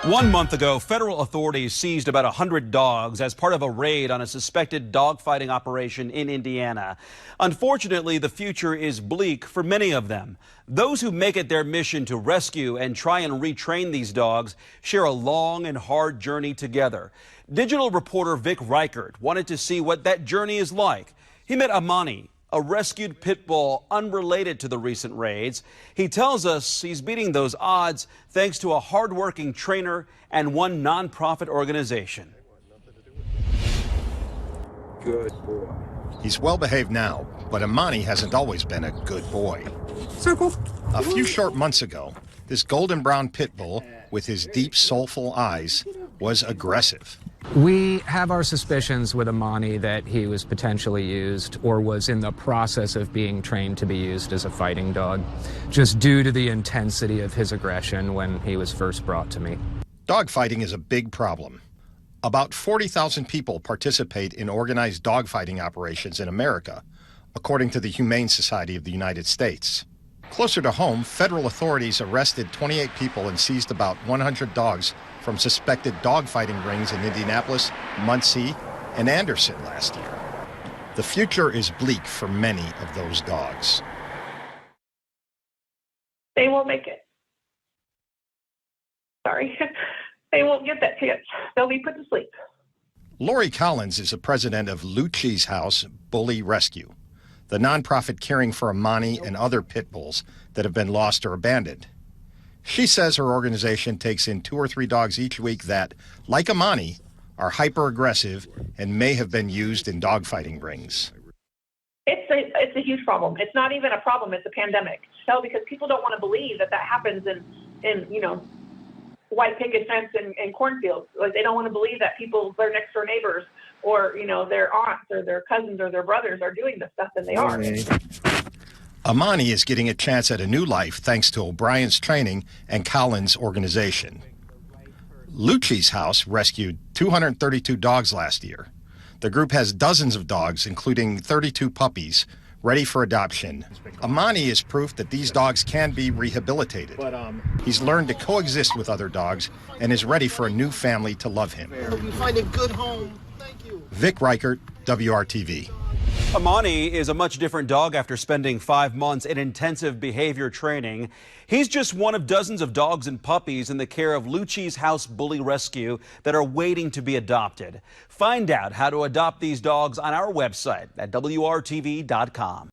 1 month ago, federal authorities seized about 100 dogs as part of a raid on a suspected dogfighting operation in Indiana. Unfortunately, the future is bleak for many of them. Those who make it their mission to rescue and try and retrain these dogs share a long and hard journey together. Digital reporter Vic Ryckaert wanted to see what that journey is like. He met Amani, a rescued pit bull unrelated to the recent raids. He tells us he's beating those odds thanks to a hardworking trainer and one nonprofit organization. Good boy. He's well behaved now, but Amani hasn't always been a good boy. Circle. A few short months ago, this golden brown pit bull with his deep, soulful eyes was aggressive. We have our suspicions with Amani that he was potentially used or was in the process of being trained to be used as a fighting dog, just due to the intensity of his aggression when he was first brought to me. Dogfighting is a big problem. About 40,000 people participate in organized dogfighting operations in America, according to the Humane Society of the United States. Closer to home, federal authorities arrested 28 people and seized about 100 dogs from suspected dogfighting rings in Indianapolis, Muncie, and Anderson last year. The future is bleak for many of those dogs. They won't make it. Sorry. They won't get that chance. They'll be put to sleep. Lori Collins is the president of Lucci's House Bully Rescue, the nonprofit caring for Amani and other pit bulls that have been lost or abandoned. She says her organization takes in 2 or 3 dogs each week that, like Amani, are hyper-aggressive and may have been used in dogfighting rings. It's a huge problem. It's not even a problem. It's a pandemic. So because people don't want to believe that happens in white picket fence and cornfields. Like, they don't want to believe that their next door neighbors or, their aunts or their cousins or their brothers are doing this stuff, and they are. Amani is getting a chance at a new life thanks to O'Brien's training and Collins' organization. Lucci's House rescued 232 dogs last year. The group has dozens of dogs, including 32 puppies, ready for adoption. Amani is proof that these dogs can be rehabilitated. He's learned to coexist with other dogs and is ready for a new family to love him. You find a good home. Thank you. Vic Ryckaert, WRTV. Amani is a much different dog after spending 5 months in intensive behavior training. He's just one of dozens of dogs and puppies in the care of Lucci's House Bully Rescue that are waiting to be adopted. Find out how to adopt these dogs on our website at WRTV.com.